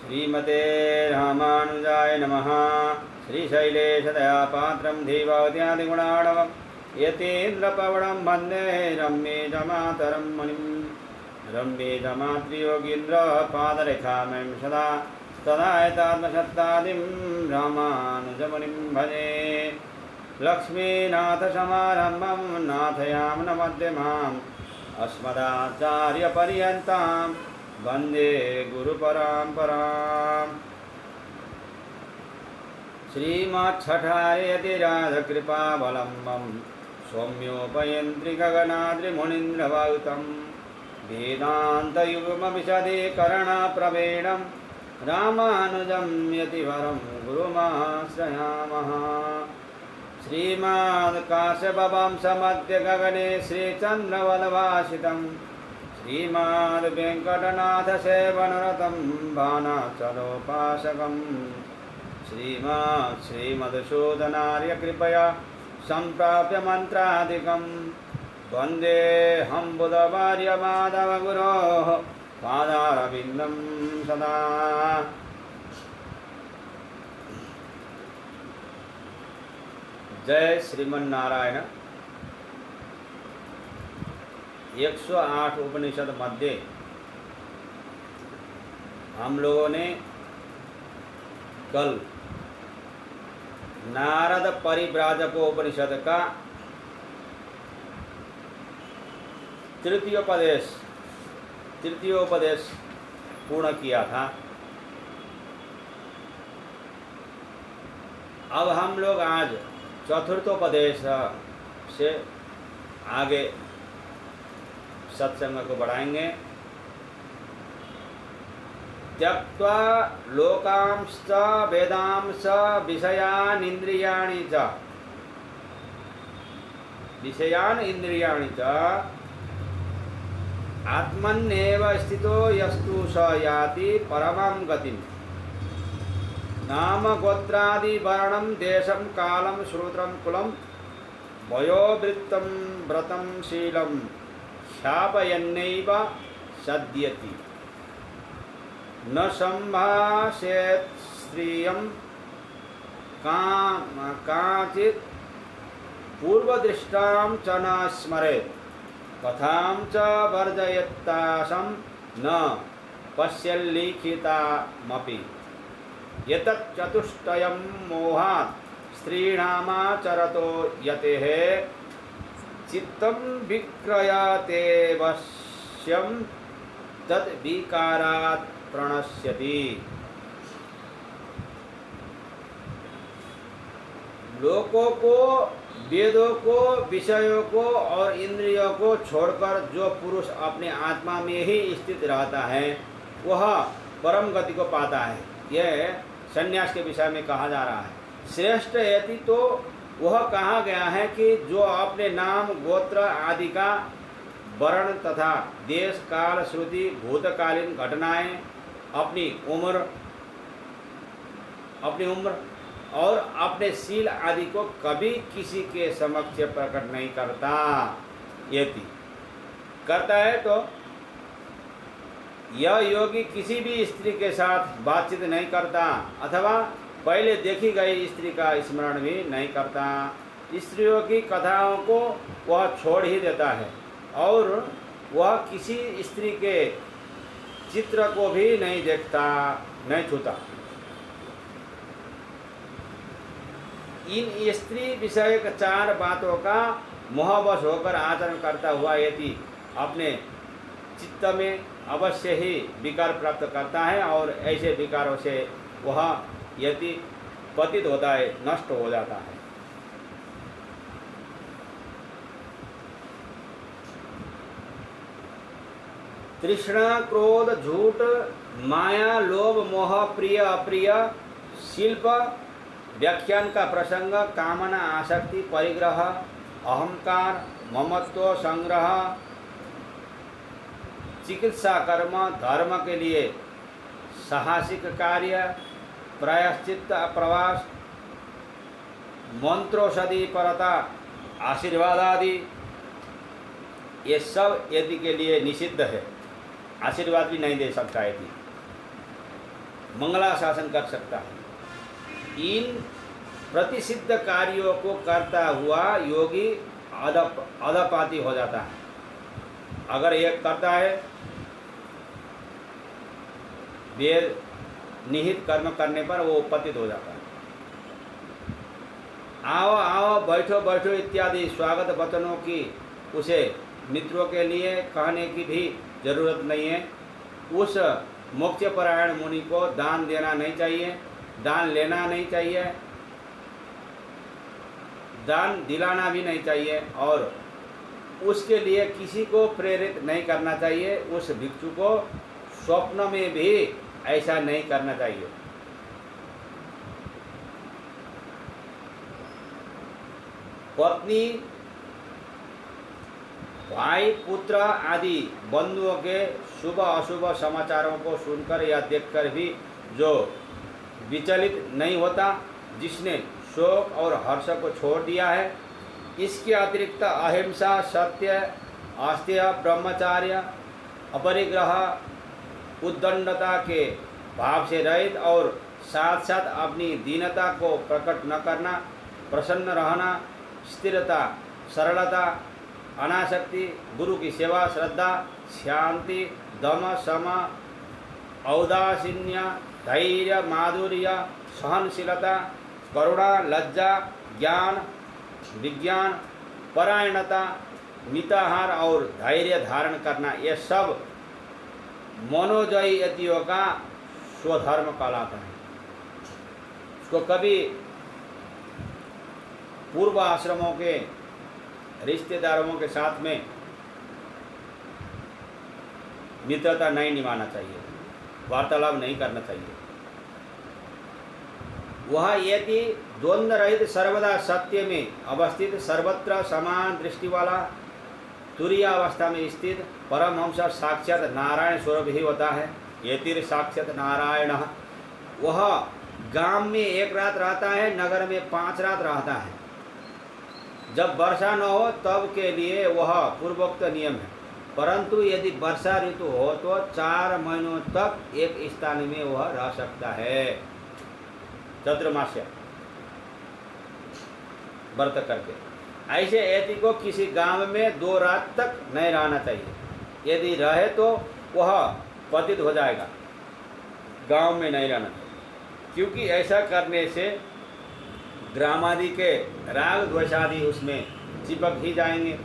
श्रीमते रामानुजाय नमः। श्रीशैलेशदयापात्रं धीभवत्यादिगुणार्णवं यतीन्द्रपवनं वन्दे रम्येजमातरं मुनिं। रम्येजमातृयोगीन्द्रपादरेखामयं सदा तदायतात्मसत्तादिं रामानुजमुनिं भजे। लक्ष्मीनाथसमारम्भं नाथयामुनमध्यमाम् अस्मदाचार्यपर्यन्तां वन्दे गुरुपरम्पराम्। श्रीमच्छठार्यतिराधकृपावलम्बं सौम्योपयन्त्रि गगनाद्रिमुनीन्द्रवौतं वेदान्तयुग्मविशदीकरणप्रवीणं रामानुजं यतिवरं गुरुमाश्रयामः। श्रीमद्काश्यपवंशमध्यगगने श्रीचन्द्रवदभाषितं श्रीमद्वेङ्कटनाथसेवनरतं बाणाचलोपासकं श्रीमदसूदनार्यकृपया सम्प्राप्य मन्त्रादिकं वन्देऽहं बुधवार्यमाधवगुरोः पादारविन्दं सदा। जय श्रीमन्नारायण। 108 उपनिषद मध्य हम लोगों ने कल नारद परिव्राजकोपनिषद का तृतीयोपदेश पूर्ण किया था। अब हम लोग आज चतुर्थोपदेश से आगे सत्संग को बढ़ाएंगे। त्यक्त्वा लोकांश्च वेदांश्च विषयान् इंद्रियाणि च आत्मन्नेव स्थितो यस्तु स याति परमां गतिम्। नाम गोत्रादि वर्णं देशं कालं श्रोत्रं कुलं वयोवृत्तं व्रतं शीलं ख्यापयन्नैव सद्यति। न संभाषेत् स्त्रियं काचित् पूर्वदृष्टां च न स्मरेत् कथां च वर्जयत्तासं न पश्यल्लिखितामपि। एतत् चतुष्टयं मोहात् स्त्रीणामाचरतो यतेः चित्तं विक्रयते वश्यं तद् विकारात् प्रणश्यति। लोकों को, वेदों को, विषयों को और इंद्रियों को छोड़कर जो पुरुष अपने आत्मा में ही स्थित रहता है वह परम गति को पाता है। यह संन्यास के विषय में कहा जा रहा है। श्रेष्ठ यति तो वह कहा गया है कि जो अपने नाम गोत्र आदि का वर्ण तथा देश काल श्रुति भूतकालीन घटनाएं अपनी उम्र और अपने शील आदि को कभी किसी के समक्ष प्रकट नहीं करता। यति करता है तो यह योगी किसी भी स्त्री के साथ बातचीत नहीं करता अथवा पहले देखी गई स्त्री का स्मरण भी नहीं करता। स्त्रियों की कथाओं को वह छोड़ ही देता है और वह किसी स्त्री के चित्र को भी नहीं देखता, नहीं छूता। इन स्त्री विषयक 4 बातों का मोहवश होकर आचरण करता हुआ यदि अपने चित्त में अवश्य ही विकार प्राप्त करता है और ऐसे विकारों से वह यदि पतित होता है, नष्ट हो जाता है। तृष्णा, क्रोध, झूठ, माया, लोभ, मोह, प्रिय अप्रिय, शिल्प, व्याख्यान का प्रसंग, कामना, आसक्ति, परिग्रह, अहंकार, ममत्व, संग्रह, चिकित्सा कर्म, धर्म के लिए साहसिक कार्य, प्रायश्चित, प्रवास, मंत्रोषधि परता, आशीर्वाद आदि, ये सब यदि के लिए निषिद्ध है। आशीर्वाद भी नहीं दे सकता यदि। मंगलाशासन कर सकता है। इन प्रतिसिद्ध कार्यों को करता हुआ योगी अधपाती हो जाता है। अगर एक करता है वेद निहित कर्म करने पर वो पतित हो जाता है। आओ आओ बैठो बैठो इत्यादि स्वागत वचनों की उसे मित्रों के लिए कहने की भी जरूरत नहीं है। उस मोक्षपरायण मुनि को दान देना नहीं चाहिए, दान लेना नहीं चाहिए, दान दिलाना भी नहीं चाहिए और उसके लिए किसी को प्रेरित नहीं करना चाहिए। उस भिक्षु को स्वप्न में भी ऐसा नहीं करना चाहिए। पत्नी, भाई, पुत्र आदि बंधुओं के शुभ अशुभ समाचारों को सुनकर या देखकर भी जो विचलित नहीं होता, जिसने शोक और हर्ष को छोड़ दिया है, इसके अतिरिक्त अहिंसा, सत्य, आस्तेय, ब्रह्मचार्य, अपरिग्रह, उद्दंडता के भाव से रहित और साथ साथ अपनी दीनता को प्रकट न करना, प्रसन्न रहना, स्थिरता, सरलता, अनासक्ति, गुरु की सेवा, श्रद्धा, शांति, दम, सम, औदासीन्य, धैर्य, माधुर्य, सहनशीलता, करुणा, लज्जा, ज्ञान, विज्ञान, परायणता, मिताहार और धैर्य धारण करना, ये सब मनोजयी यतियों का स्वधर्म कहलाता है। उसको कभी पूर्व आश्रमों के रिश्तेदारों के साथ में मित्रता नहीं निभाना चाहिए, वार्तालाप नहीं करना चाहिए। वह यदि द्वंद्व रहित सर्वदा सत्य में अवस्थित, सर्वत्र समान दृष्टि वाला, तुरीय अवस्था में स्थित परमहंस साक्षात नारायण स्वरूप ही होता है। यतिर साक्षात नारायण। वह गांव में 1 रात रहता है, नगर में 5 रात रहता है। जब वर्षा न हो तब के लिए वह पूर्वोक्त नियम है, परंतु यदि वर्षा ऋतु हो तो 4 महीनों तक एक स्थान में वह रह सकता है, चतुर्मास्य व्रत करके। ऐसे यति को किसी गांव में 2 रात तक नहीं रहना चाहिए। यदि रहे तो वह पतित हो जाएगा, गांव में नहीं रहना चाहिए, क्योंकि ऐसा करने से ग्रामादि के राग द्वेषादि उसमें चिपक ही जाएंगे।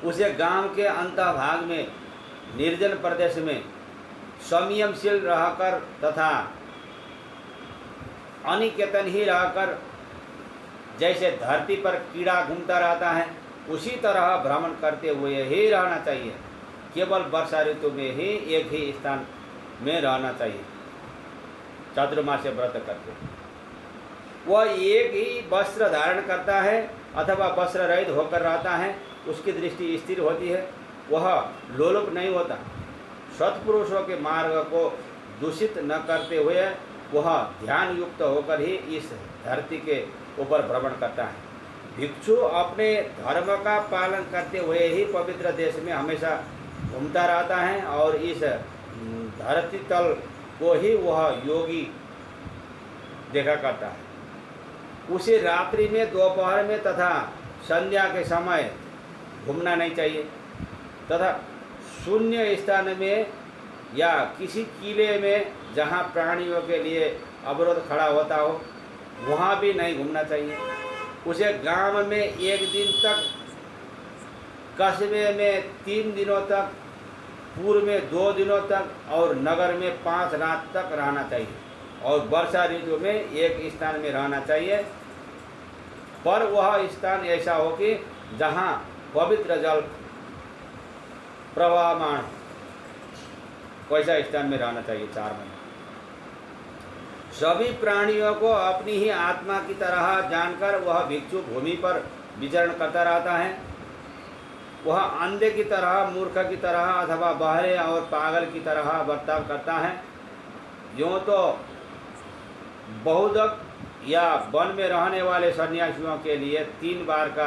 उसे गांव के अंतभाग में निर्जन प्रदेश में संयमशील रहकर तथा अनिकेतन ही रहकर, जैसे धरती पर कीड़ा घूमता रहता है उसी तरह भ्रमण करते हुए ही रहना चाहिए। केवल वर्षा ऋतु में ही एक ही स्थान में रहना चाहिए, चातुर्मास्य व्रत करके। वह एक ही वस्त्र धारण करता है अथवा वस्त्र रहित होकर रहता है, उसकी दृष्टि स्थिर होती है, वह लोलुप नहीं होता। सत्पुरुषों के मार्ग को दूषित न करते हुए वह ध्यान युक्त होकर ही इस धरती के ऊपर भ्रमण करता है। भिक्षु अपने धर्म का पालन करते हुए ही पवित्र देश में हमेशा घूमता रहता है और इस धरती तल को ही वह योगी देखा करता है। उसे रात्रि में, दोपहर में तथा संध्या के समय घूमना नहीं चाहिए तथा शून्य स्थान में या किसी किले में जहाँ प्राणियों के लिए अवरोध खड़ा होता हो वहाँ भी नहीं घूमना चाहिए। उसे गांव में 1 दिन तक, कस्बे में 3 दिनों तक, पूर्व में 2 दिनों तक और नगर में 5 रात तक रहना चाहिए और वर्षा ऋतु में एक स्थान में रहना चाहिए, पर वह स्थान ऐसा हो कि जहाँ पवित्र जल प्रवाहमान, वैसा स्थान में रहना चाहिए 4 महीने। सभी प्राणियों को अपनी ही आत्मा की तरह जानकर वह भिक्षु भूमि पर विचरण करता रहता है। वह अंधे की तरह, मूर्ख की तरह अथवा बहरे और पागल की तरह बर्ताव करता है। यूँ तो बहुदक या वन में रहने वाले सन्यासियों के लिए 3 बार का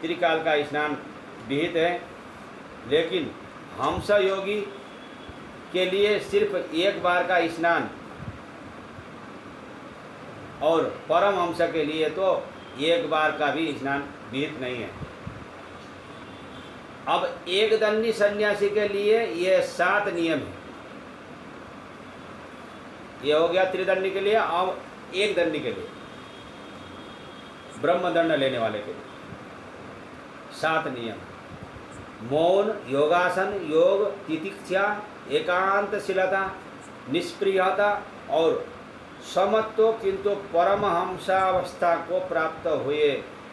त्रिकाल का स्नान विहित है, लेकिन हंस योगी के लिए सिर्फ 1 बार का स्नान और परमहंस के लिए तो एक बार का भी स्नान विहित नहीं है। अब एक दंडी सन्यासी के लिए ये 7 नियम है। ये हो गया त्रिदंडी के लिए। अब एक दंडी के लिए, ब्रह्मदंड लेने वाले के लिए 7 नियम। मौन, योगासन, योग, तितिक्षा, एकांतशीलता, निष्प्रियता और समत्व। किंतु परमहंसावस्था को प्राप्त हुए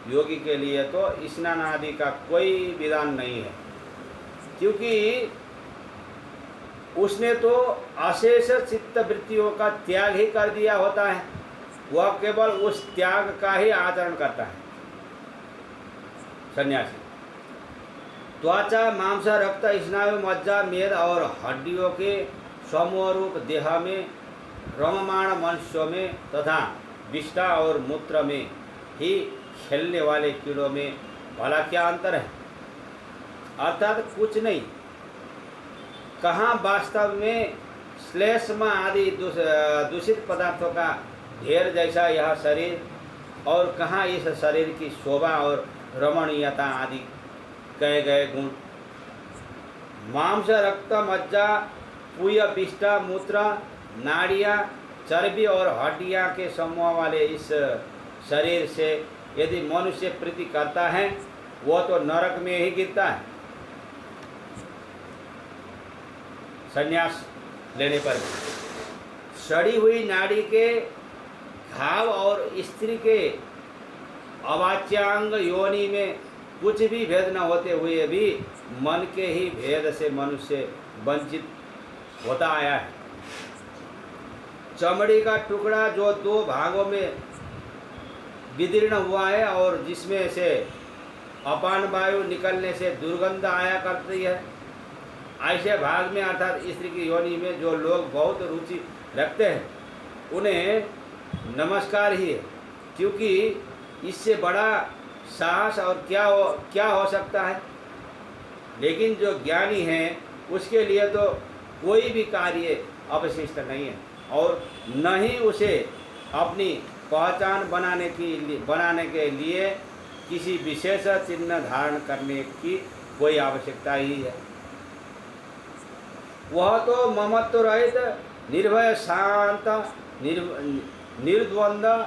योगी के लिए तो स्नान आदि का कोई विधान नहीं है, क्योंकि उसने तो अशेष चित्त वृत्तियों का त्याग ही कर दिया होता है। वह केवल उस त्याग का ही आचरण करता है सन्यासी। त्वचा, मांस, रक्त, स्नायु, मज्जा, मेद और हड्डियों के समूह रूप देह में, रममाण मनुष्यों में तथा विष्ठा और मूत्र में ही खेलने वाले कीड़ों में भला क्या अंतर है? अर्थात कुछ नहीं। कहाँ वास्तव में श्लेष्म आदि दूषित पदार्थों का ढेर जैसा यह शरीर, और कहाँ इस शरीर की शोभा और रमणीयता आदि कहे गए गुण। मांस, रक्त, मज्जा, पूय, विष्ठा, मूत्र, नाड़ियाँ, चर्बी और हड्डियाँ के समूह वाले इस शरीर से यदि मनुष्य प्रीति करता है, वो तो नरक में ही गिरता है संन्यास लेने पर। सड़ी हुई नाड़ी के घाव और स्त्री के अवाच्याङ्ग योनि में कुछ भी भेद न होते हुए भी मन के ही भेद से मनुष्य वंचित होता आया है। चमड़ी का टुकड़ा जो 2 भागों में विदीर्ण हुआ है और जिसमें से अपान वायु निकलने से दुर्गंध आया करती है, ऐसे भाग में अर्थात स्त्री की योनि में जो लोग बहुत रुचि रखते हैं उन्हें नमस्कार ही है, क्योंकि इससे बड़ा साहस और क्या हो सकता है। लेकिन जो ज्ञानी है उसके लिए तो कोई भी कार्य अवशिष्ट नहीं है और न ही उसे अपनी पहचान बनाने के लिए किसी विशेष चिन्ह धारण करने की कोई आवश्यकता ही है। वह तो ममत्व रहित, निर्भय, शांत, निर्द्वंद्व,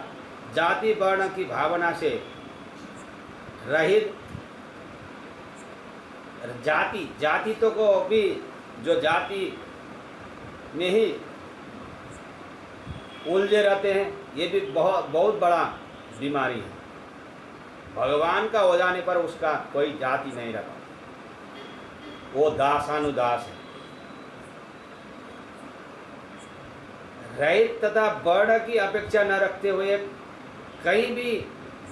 जाति वर्ण की भावना से रहित। जाति तो को भी जो जाति में ही उलझे रहते हैं, ये भी बहुत बड़ा बीमारी है। भगवान का हो जाने पर उसका कोई जाति नहीं रखा, वो दासानुदास है। रहित तथा वर्ण की अपेक्षा न रखते हुए कहीं भी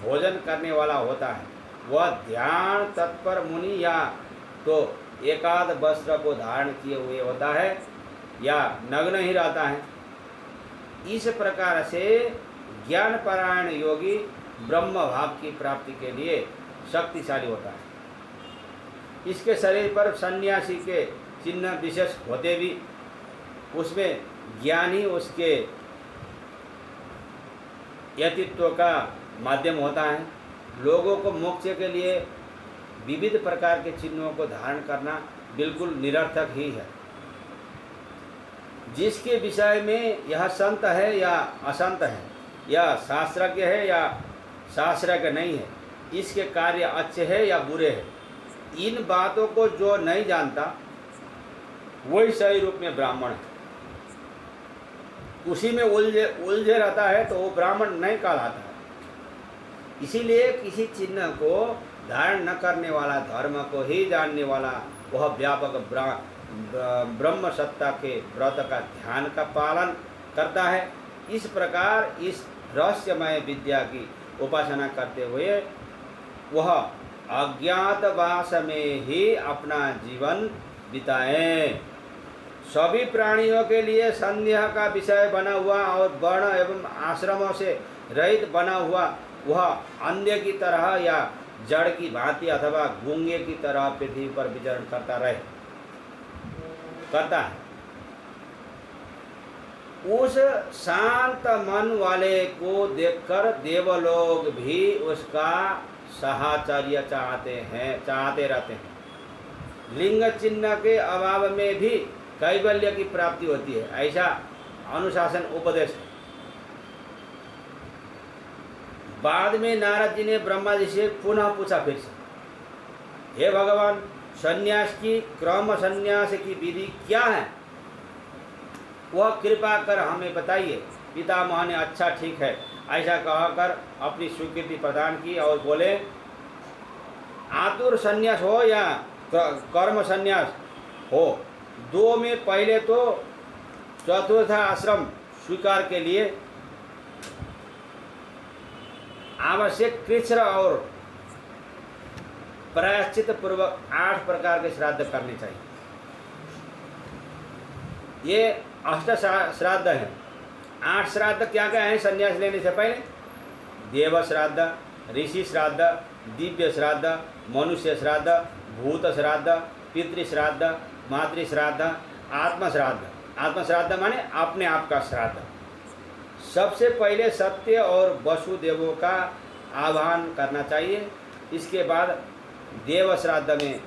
भोजन करने वाला होता है। वह ध्यान तत्पर मुनि या तो एकाध वस्त्र को धारण किए हुए होता है या नग्न ही रहता है। इस प्रकार से ज्ञान परायण योगी ब्रह्म भाव की प्राप्ति के लिए शक्तिशाली होता है। इसके शरीर पर सन्यासी के चिन्ह विशेष होते भी उसमें ज्ञान ही उसके यतित्व का माध्यम होता है। लोगों को मोक्ष के लिए विविध प्रकार के चिन्हों को धारण करना बिल्कुल निरर्थक ही है। जिसके विषय में यह संत है या असंत है, या शास्त्रज्ञ है या शास्त्रज्ञ नहीं है, इसके कार्य अच्छे हैं या बुरे हैं, इन बातों को जो नहीं जानता वही सही रूप में ब्राह्मण है। उसी में उलझे रहता है तो वो ब्राह्मण नहीं कहलाता है। इसीलिए किसी चिन्ह को धारण न करने वाला, धर्म को ही जानने वाला, वह व्यापक ब्रह्म सत्ता के व्रत का ध्यान का पालन करता है। इस प्रकार इस रहस्यमय विद्या की उपासना करते हुए वह अज्ञातवास में ही अपना जीवन बिताए। सभी प्राणियों के लिए संदेह का विषय बना हुआ और वर्ण एवं आश्रमों से रहित बना हुआ वह अंधे की तरह या जड़ की भांति अथवा गूंगे की तरह पृथ्वी पर विचरण करता है। उस शांत मन वाले को देखकर देवलोग भी उसका साहचर्य चाहते रहते हैं। लिंग चिन्ह के अभाव में भी कैवल्य की प्राप्ति होती है, ऐसा अनुशासन उपदेश है। बाद में नारद जी ने ब्रह्मा जी से पुनः पूछा फिर से, हे भगवान, संन्यास की क्रम संन्यास की विधि क्या है, वह कृपा कर हमें बताइए। पितामह ने अच्छा ठीक है ऐसा कहकर अपनी स्वीकृति प्रदान की और बोले, आतुर संन्यास हो या कर्म संन्यास हो, दो में पहले तो चतुर्थ आश्रम स्वीकार के लिए आवश्यक कृच्छ्र और प्रायश्चित पूर्वक 8 प्रकार के श्राद्ध करने चाहिए। ये अष्ट श्राद्ध हैं। 8 श्राद्ध क्या क्या हैं संन्यास लेने से पहले? देव श्राद्ध, ऋषि श्राद्ध, दिव्य श्राद्ध, मनुष्य श्राद्ध, भूत श्राद्ध, पितृ श्राद्ध, मातृ श्राद्ध, आत्म श्राद्ध। आत्म श्राद्ध माने अपने आप का श्राद्ध। सबसे पहले सत्य और वसुदेवों का आह्वान करना चाहिए। इसके बाद देव श्राद्ध में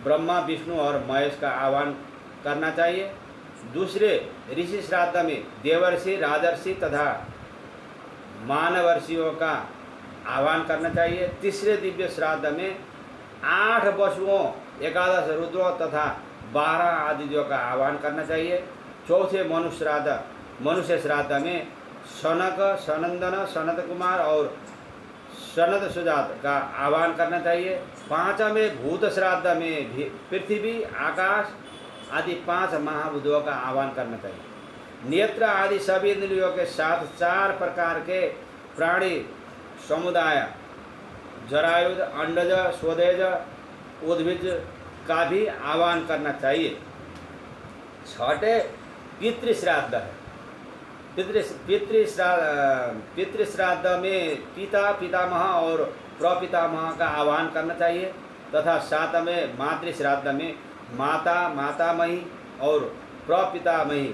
ब्रह्मा, विष्णु और महेश का आह्वान करना चाहिए। दूसरे ऋषि श्राद्ध में देवर्षि, राजर्षि तथा मानवर्षियों का आह्वान करना चाहिए। तीसरे दिव्य श्राद्ध में 8 वसुओं, 11 रुद्रों तथा 12 आदित्यों का आह्वान करना चाहिए। चौथे मनुष्य श्राद्ध में सनक, सनंदन, सनत कुमार और सनत सुजात का आह्वान करना चाहिए। 5वें भूत श्राद्ध में भी पृथ्वी, आकाश आदि 5 महाभूतों का आह्वान करना चाहिए। नेत्र आदि सभी इंद्रियों के साथ 4 प्रकार के प्राणी समुदाय, जरायुध, अंडज, स्वदेज, उद्भिज का भी आह्वान करना चाहिए। 6ठे पितृश्राद्ध है। पितृश्राद्ध में पिता, पितामह और प्रपितामह का आह्वान करना चाहिए तथा 7वें मातृश्राद्ध में माता, मातामही और प्रपितामही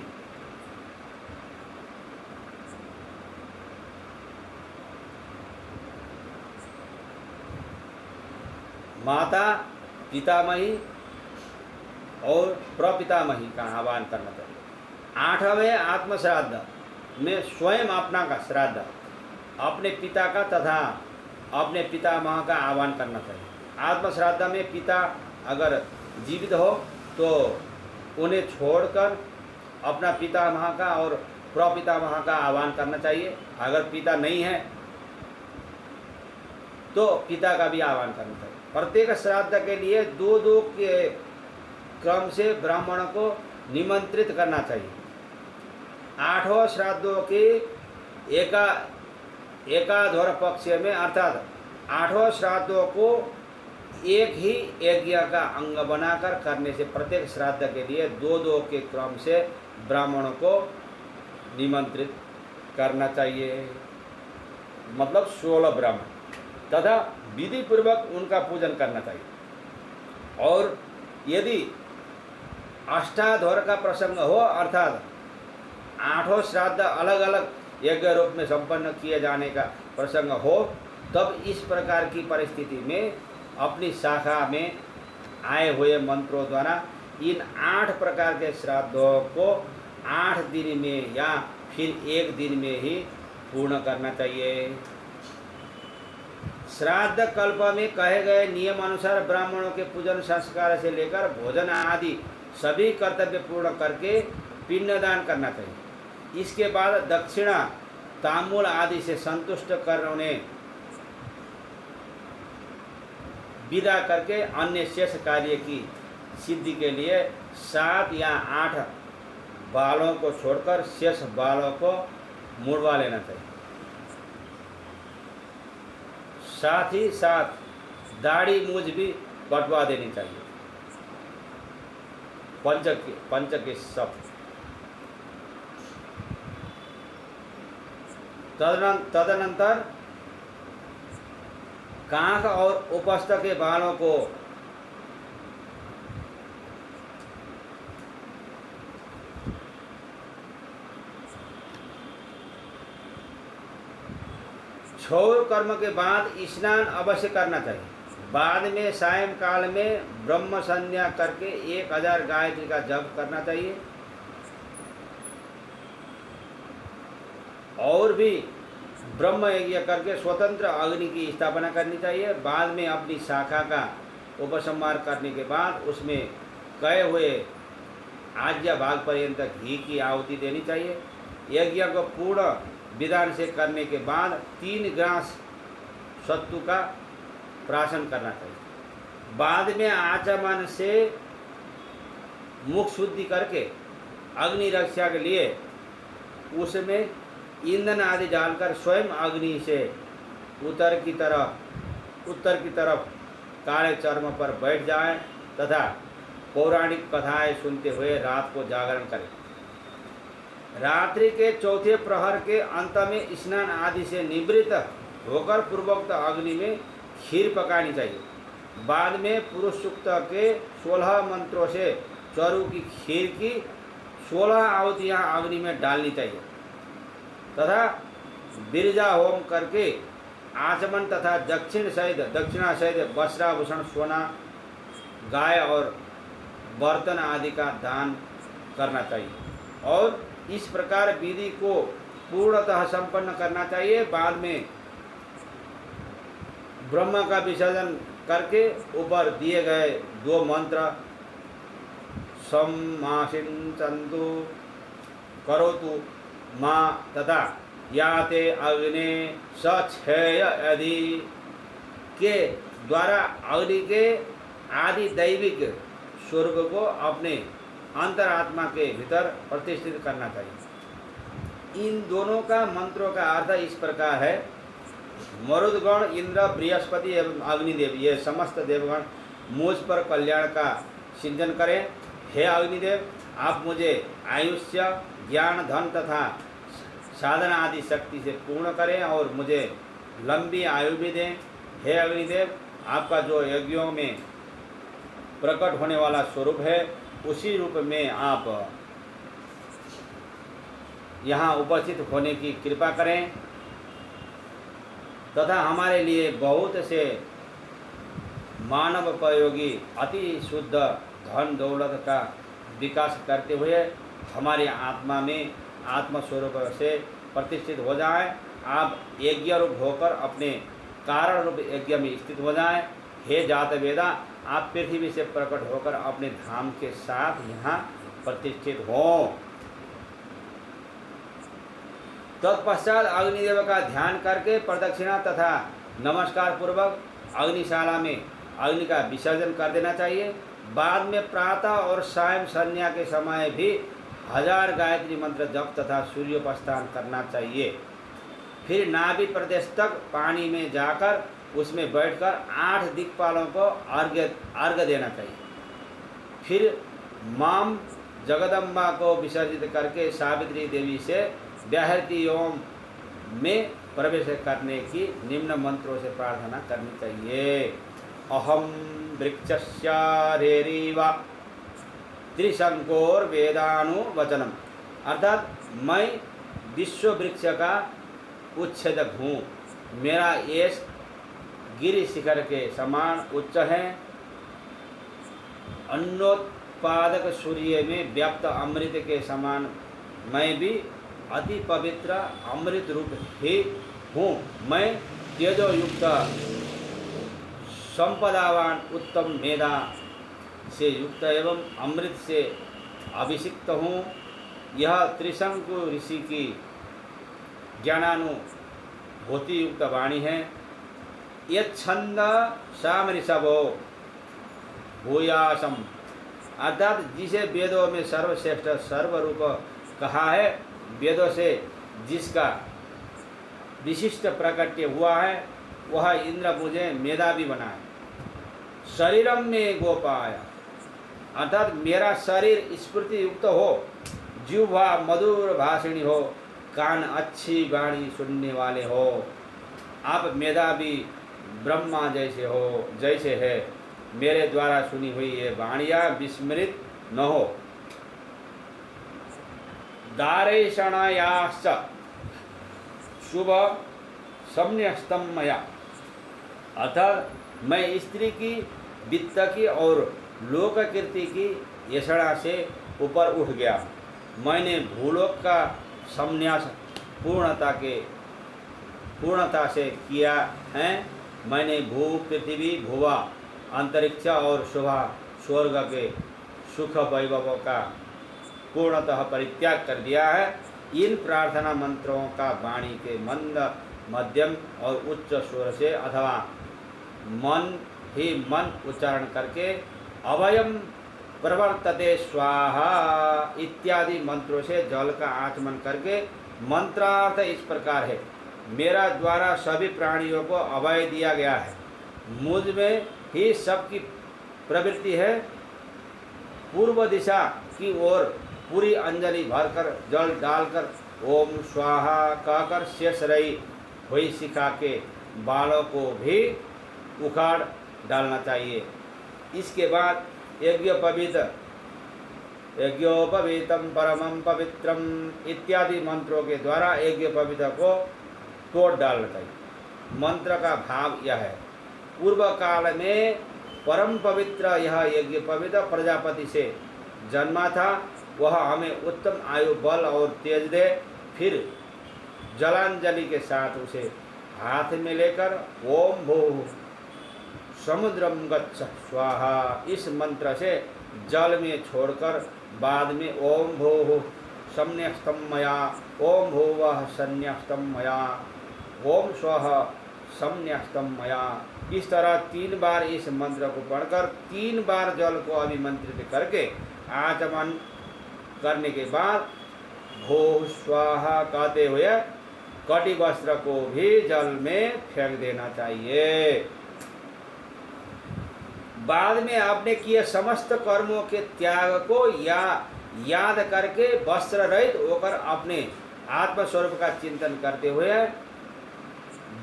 माता, पितामही और प्रपितामही का आह्वान करना चाहिए। 8वें आत्मश्राद्ध में स्वयं अपना का श्राद्ध, अपने पिता का तथा अपने पितामह का आह्वान करना चाहिए। आत्मश्राद्ध में पिता अगर जीवित हो तो उन्हें छोड़कर अपना पितामह का और प्रपितामह का आह्वान करना चाहिए। अगर पिता नहीं है तो पिता का भी आह्वान करना चाहिए। प्रत्येक श्राद्ध के लिए 2-2 के क्रम से ब्राह्मण को निमंत्रित करना चाहिए। 8वें श्राद्धों के एकाधोर पक्ष में अर्थात 8वें श्राद्धों को एक ही यज्ञ का अंग बनाकर करने से प्रत्येक श्राद्ध के लिए 2-2 के क्रम से ब्राह्मणों को निमंत्रित करना चाहिए, मतलब 16 ब्राह्मण, तथा विधि पूर्वक उनका पूजन करना चाहिए। और यदि अष्टाध्वर का प्रसंग हो अर्थात 8 श्राद्ध अलग अलग यज्ञ रूप में संपन्न किए जाने का प्रसंग हो, तब इस प्रकार की परिस्थिति में अपनी शाखा में आए हुए मंत्रों द्वारा इन 8 प्रकार के श्राद्धों को 8 दिन में या फिर 1 दिन में ही पूर्ण करना चाहिए। श्राद्ध कल्प में कहे गए नियम अनुसार ब्राह्मणों के पूजन संस्कार से लेकर भोजन आदि सभी कर्तव्य पूर्ण करके पिंडदान करना चाहिए। इसके बाद दक्षिणा, तांबूल आदि से संतुष्ट कर उन्हें विदा करके अन्य शेष कार्य की सिद्धि के लिए 7 या 8 बालों को छोड़कर शेष बालों को मुड़वा लेना चाहिए। साथ ही साथ दाढ़ी मूछ भी कटवा देनी चाहिए। पंच के सब तदनंतर कांख और उपस्थ के बालों को क्षौर कर्म के बाद स्नान अवश्य करना चाहिए। बाद में सायंकाल में ब्रह्म संध्या करके 1000 गायत्री का जप करना चाहिए। और भी ब्रह्म यज्ञ करके स्वतंत्र अग्नि की स्थापना करनी चाहिए। बाद में अपनी शाखा का उपसंहार करने के बाद उसमें कहे हुए आज्ञा भाग पर्यंत घी की आहुति देनी चाहिए। यज्ञ को पूर्ण विधान से करने के बाद 3 ग्रास सत्तू का प्राशन करना चाहिए। बाद में आचमन से मुख शुद्धि करके अग्नि रक्षा के लिए उसमें ईंधन आदि डालकर स्वयं अग्नि से उत्तर की तरफ काले चर्म पर बैठ जाएं तथा पौराणिक कथाएं सुनते हुए रात को जागरण करें। रात्रि के चौथे प्रहर के अंत में स्नान आदि से निवृत्त होकर पूर्वोक्त अग्नि में खीर पकानी चाहिए। बाद में पुरुष सूक्त के 16 मंत्रों से चरु की खीर की 16 आहुतियाँ अग्नि में डालनी चाहिए तथा बिरजा होम करके आचमन तथा दक्षिणा सहित वस्त्राभूषण, सोना, गाय और बर्तन आदि का दान करना चाहिए और इस प्रकार विधि को पूर्णतः संपन्न करना चाहिए। बाद में ब्रह्म का विसर्जन करके ऊपर दिए गए 2 मंत्र सम्मासिंचन्तु करोतु माँ तथा याते अग्ने सक्षय आदि के द्वारा अग्नि के आदि दैविक स्वर्ग को अपने अंतरात्मा के भीतर प्रतिष्ठित करना चाहिए। इन दोनों का मंत्रों का अर्थ इस प्रकार है। मरुदगण, इंद्र, बृहस्पति एवं अग्निदेव ये समस्त देवगण मुझ पर कल्याण का सिंचन करें। हे अग्निदेव, आप मुझे आयुष्य, ज्ञान, धन तथा साधना आदि शक्ति से पूर्ण करें और मुझे लंबी आयु भी दें। हे अग्निदेव, आपका जो यज्ञों में प्रकट होने वाला स्वरूप है उसी रूप में आप यहाँ उपस्थित होने की कृपा करें तथा हमारे लिए बहुत से मानवोपयोगी अति शुद्ध धन दौलत का विकास करते हुए हमारे आत्मा में आत्मस्वरूप से प्रतिष्ठित हो जाए। आप यज्ञ रूप होकर अपने कारण रूप यज्ञ में स्थित हो जाएं। हे जात वेदा, आप पृथ्वी से प्रकट होकर अपने धाम के साथ यहाँ प्रतिष्ठित हों। तत्पश्चात अग्निदेव का ध्यान करके प्रदक्षिणा तथा नमस्कार पूर्वक अग्निशाला में अग्नि का विसर्जन कर देना चाहिए। बाद में प्रातः और सायं संध्या के समय भी 1000 गायत्री मंत्र जप तथा सूर्योपास्थान करना चाहिए। फिर नाभि प्रदेश तक पानी में जाकर उसमें बैठकर 8 दिक्पालों को अर्घ्य देना चाहिए। फिर माम जगदम्बा को विसर्जित करके सावित्री देवी से व्याहृति योम में प्रवेश करने की निम्न मंत्रों से प्रार्थना करनी चाहिए। अहम वृक्षस्यारेरिवा त्रिशंकोर वेदानुवचनम, अर्थात मैं विश्व वृक्ष का उच्छेदक हूँ। मेरा यश गिरि शिखर के समान उच्च है। अन्नोत्पादक सूर्य में व्याप्त अमृत के समान मैं भी अति पवित्र अमृत रूप ही हूँ। मैं तेजोयुक्त संपदावान उत्तम मेधा से युक्त एवं अमृत से अभिषिक्त हूँ। यह त्रिशंकु ऋषि की ज्ञानानुभूति युक्त वाणी है। यह छंद शाम ऋषभो भूयासम, अर्थात जिसे वेदों में सर्वश्रेष्ठ सर्वरूप कहा है, वेदों से जिसका विशिष्ट प्रकट्य हुआ है, वह इंद्र मुझे मेधावी बनाए। शरीरम में गोपाया, अर्थात मेरा शरीर स्फूर्ति युक्त हो, जिह्वा मधुर भाषिणी हो, कान अच्छी वाणी सुनने वाले हो। आप मेधावी ब्रह्मा जैसे है। मेरे द्वारा सुनी हुई ये वाणियाँ विस्मृत न हो। दारेषणायाश्च शुभ सम्यस्तम मया, अर्थात मैं स्त्री की, वित्त की और लोक कीर्ति की यशड़ा से ऊपर उठ गया। मैंने भूलोक का संन्यास पूर्णता से किया है। मैंने भू, पृथ्वी, भुवा, अंतरिक्ष और शोभा स्वर्ग के सुख वैभवों का पूर्णतः परित्याग कर दिया है। इन प्रार्थना मंत्रों का वाणी के मंद, मध्यम और उच्च स्वर से अथवा मन ही मन उच्चारण करके अभयम प्रवर्तते स्वाहा इत्यादि मंत्रों से जल का आचमन करके मंत्रार्थ इस प्रकार है। मेरा द्वारा सभी प्राणियों को अभय दिया गया है। मुझ में ही सबकी प्रवृत्ति है। पूर्व दिशा की ओर पूरी अंजलि भरकर जल डालकर ओम स्वाहा कहकर शेष रही हुई शिखा के बालों को भी उखाड़ डालना चाहिए। इसके बाद यज्ञोपवीतम परमं पवित्रम इत्यादि मंत्रों के द्वारा यज्ञोपवीत को तोड़ डालना चाहिए। मंत्र का भाव यह है, पूर्व काल में परम पवित्र यह यज्ञोपवीत प्रजापति से जन्मा था। वह हमें उत्तम आयु, बल और तेज दे। फिर जलांजलि के साथ उसे हाथ में लेकर ओम भूः समुद्रम गच्छ स्वाहा इस मंत्र से जल में छोड़कर बाद में ओम भूः सम्यक्तम मया, ओम भूवः सम्यक्तम मया, ओम स्वः सम्यक्तम मया, इस तरह 3 बार इस मंत्र को पढ़कर 3 बार जल को अभिमंत्रित करके आचमन करने के बाद भूः स्वाहा कहते हुए कटी वस्त्र को भी जल में फेंक देना चाहिए। बाद में आपने किए समस्त कर्मों के त्याग को याद करके वस्त्र रहित होकर अपने आत्मस्वरूप का चिंतन करते हुए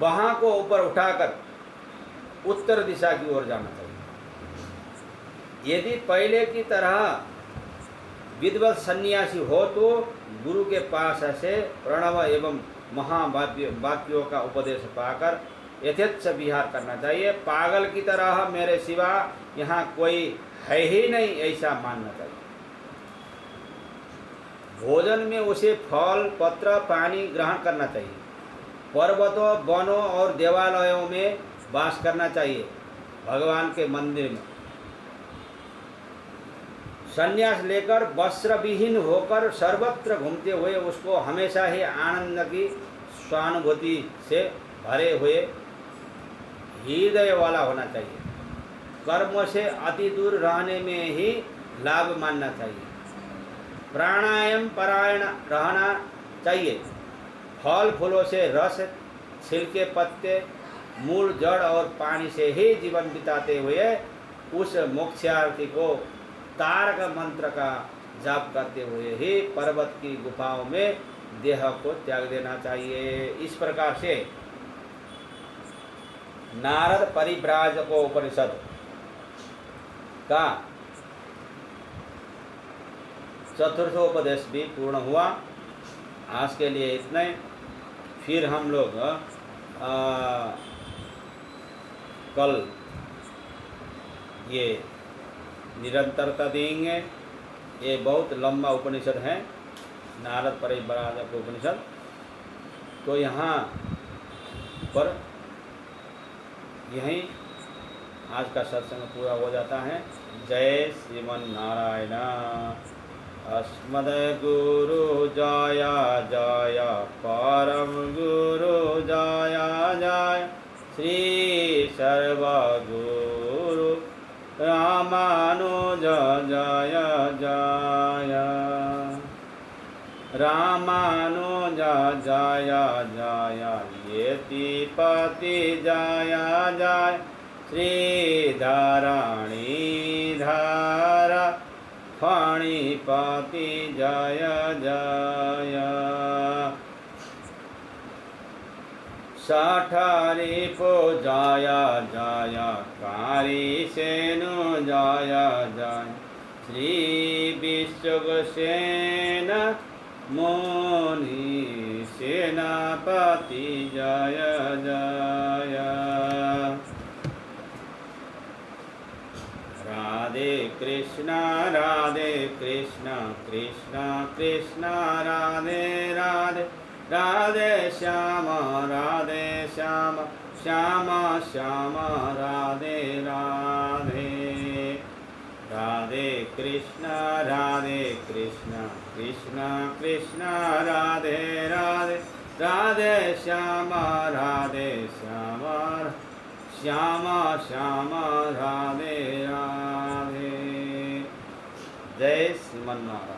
बाह को ऊपर उठाकर उत्तर दिशा की ओर जाना चाहिए। यदि पहले की तरह विद्वत सन्यासी हो तो गुरु के पास से प्रणव एवं महावाक्यों का उपदेश पाकर यथेच्छ विहार करना चाहिए। पागल की तरह मेरे सिवा यहाँ कोई है ही नहीं ऐसा मानना चाहिए। भोजन में उसे फल, पत्र, पानी ग्रहण करना चाहिए। पर्वतों, वनों और देवालयों में वास करना चाहिए। भगवान के मंदिर में संन्यास लेकर वस्त्र विहीन होकर सर्वत्र घूमते हुए उसको हमेशा ही आनंद की स्वानुभूति से भरे हुए हृदय वाला होना चाहिए। कर्मों से अति दूर रहने में ही लाभ मानना चाहिए। प्राणायाम परायण रहना चाहिए। फल फूलों से रस, छिलके, पत्ते, मूल, जड़ और पानी से ही जीवन बिताते हुए उस मोक्षार्थी को तारक मंत्र का जाप करते हुए ही पर्वत की गुफाओं में देह को त्याग देना चाहिए। इस प्रकार से नारद परिव्राजको उपनिषद का चतुर्थोपदेश भी पूर्ण हुआ। आज के लिए इतना ही। फिर हम लोग कल ये निरंतरता देंगे। ये बहुत लंबा उपनिषद है, नारद परिव्राजक उपनिषद। तो यहाँ पर यहीं आज का सत्संग पूरा हो जाता है। जय श्रीमन नारायण। अस्मद गुरु जय जय, परम गुरु जय जय, श्री सर्व गुरु रामानुज जय जय, रामानुज जय जय, यतिपति जय जय, श्रीधरणीधर फणिपति जय जय, षठरिपु जय जय, कारिसेनु जय जय, श्री विश्वसेन मुनि सेनापति गणपति जय जय। राधे कृष्णा कृष्ण कृष्ण राधे राधे, राधे श्याम श्याम श्याम राधे राधे। राधे कृष्णा कृष्ण कृष्ण राधे राधे, राधे श्याम श्याम श्याम राधे राधे। जय श्रीमन्नारायण।